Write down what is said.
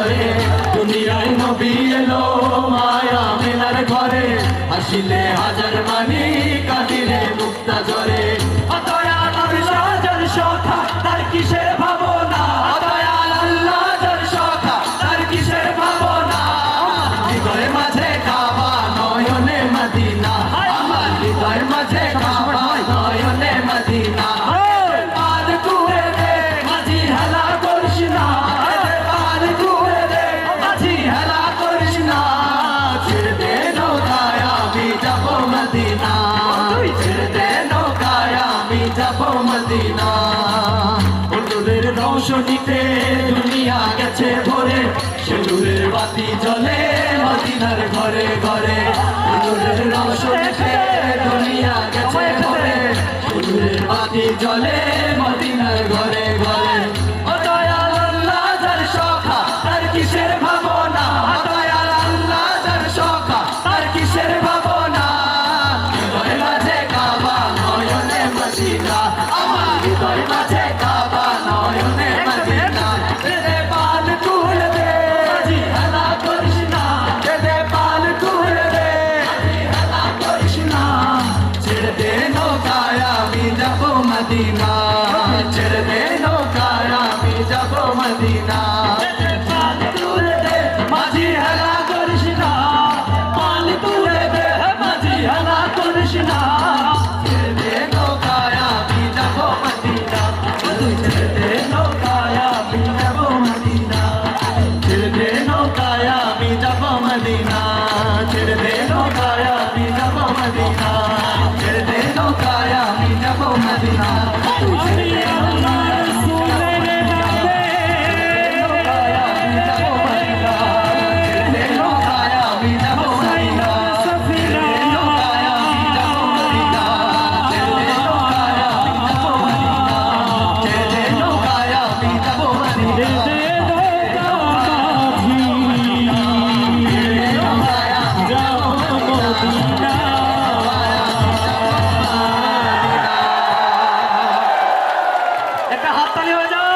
করে দুনিয়ায় নবী এলো মায়া মেলার ঘরে হাসিলে হাজার মানি কাঁদিলে মুক্তা ঝরে দয়াল আল্লাহ যার সখা তার কিসের ভাবনা দয়াল আল্লাহ যার সখা তার কিসের ভাবনা হৃদয়ের মাঝে কাবা নয়নে মদিনা আমার হৃদয়ের মাঝে কাবা নয়নে মদিনা পাল কুয়ে দে মাঝি হেলা করিস না পাল কুয়ে দে মাঝি হেলা করিস না ছেড়ে দে নৌকায় আমি যাব মদিনা ছেড়ে দে নৌকায় আমি যাব মদিনা নূরের রৌশনীতে দুনিয়া গেছে ভরে সে নূরের বাতি জ্বলে মদিনার ঘরে ঘরে নূরের রৌশনীতে দুনিয়া গেছে ভরে সে নূরের বাতি জ্বলে মদিনার ঘরে ঘরে ও দয়াল আল্লাহ যার সখা তার কিসের ভাবনা দয়াল আল্লাহ যার সখা তার কিসের ভাবনা হৃদয় মাঝে কাবা নয়নে মদিনা আমার হৃদয় মাঝে কাবা নয়নে মদিনা দে পাল তুল দে মাঝি হেলা করিস না দে পাল তুল দে মাঝি হেলা করিস না ছেড়ে দে নৌকায় আমি যাব মদিনা ছেড়ে দে নৌকায় আমি যাব মদিনা দে পাল তুল দে মাঝি হেলা করিস না পাল তুল দে মাঝি হেলা করিস না ছেড়ে দে নৌকায় আমি যাব মদিনা ছেড়ে দে নৌকায় আমি যাব মদিনা ছেড়ে দে নৌকায় আমি যাব মদিনা ছেড়ে দে নৌকায় আমি যাব মদিনা ছেড়ে দে নৌকায় আমি যাব মদিনা একটা হাততালি হয়ে যাও।